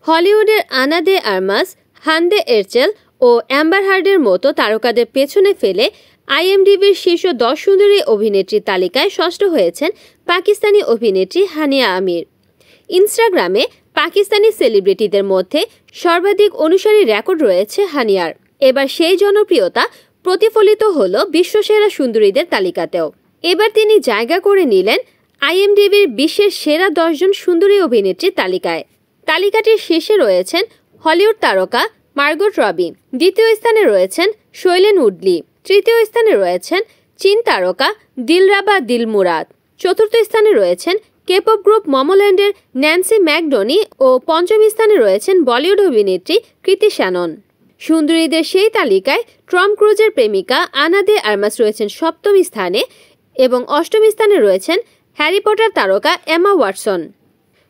হলিউডের আনা দে আর্মাস, হান্দে এরচেল ও অ্যাম্বার হার্ডের মতো তারকাদের পেছনে ফেলে আইএমডিবির শীর্ষ 10 সুন্দরী অভিনেত্রীর তালিকায় ষষ্ঠ হয়েছেন পাকিস্তানি অভিনেত্রী হানিয়া আমির। ইনস্টাগ্রামে পাকিস্তানি সেলিব্রিটিদের মধ্যে সর্বাধিক অনুসারী রেকর্ড রয়েছে হানিয়ার। এবার সেই জনপ্রিয়তা প্রতিফলিত হল বিশ্বসেরা সুন্দরীদের তালিকাতেও। এবার তিনি জায়গা করে নিলেন আইএমডিবির বিশ্বের সেরা 10 জন সুন্দরী অভিনেত্রীর তালিকায়। তালিকাটির শীর্ষে রয়েছেন হলিউড তারকা মার্গট রবি, দ্বিতীয় স্থানে রয়েছেন শৈলেন উডলি, তৃতীয় স্থানে রয়েছেন চীন তারকা দিলরাবা দিলমুরাদ, চতুর্থ স্থানে রয়েছেন কেপপ গ্রুপ মমোল্যান্ডের ন্যান্সি ম্যাকডনি ও পঞ্চম স্থানে রয়েছেন বলিউড অভিনেত্রী কৃতি শ্যানন। সুন্দরীদের সেই তালিকায় টম ক্রুজের প্রেমিকা আনা দে আর্মাস রয়েছেন সপ্তম স্থানে এবং অষ্টম স্থানে রয়েছেন হ্যারি পটার তারকা এমা ওয়াটসন।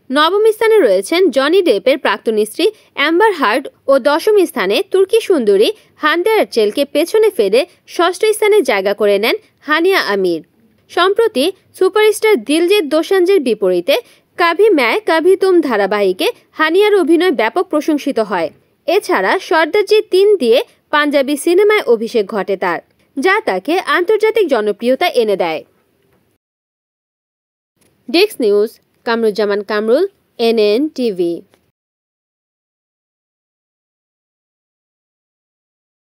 নবম স্থানে রয়েছেন জনি ডেপের প্রাক্তন স্ত্রী অ্যাম্বার হার্ড ও দশম স্থানে তুর্কি সুন্দরী হান্দে এরচেলকে পেছনে ফেলে ষষ্ঠ স্থানে জায়গা করে নেন হানিয়া আমির। সম্প্রতি সুপারস্টার দিলজিৎ দোসাঞ্জের বিপরীতে কাভি ম্যায় কাভি তুম ধারাবাহিকে হানিয়ার অভিনয় ব্যাপক প্রশংসিত হয়। এছাড়া সর্দারজি 3 দিয়ে পাঞ্জাবি সিনেমায় অভিষেক ঘটে তার, যা তাকে আন্তর্জাতিক জনপ্রিয়তা এনে দেয়। Desk news, Kamruzzaman Kamrul, NN TV.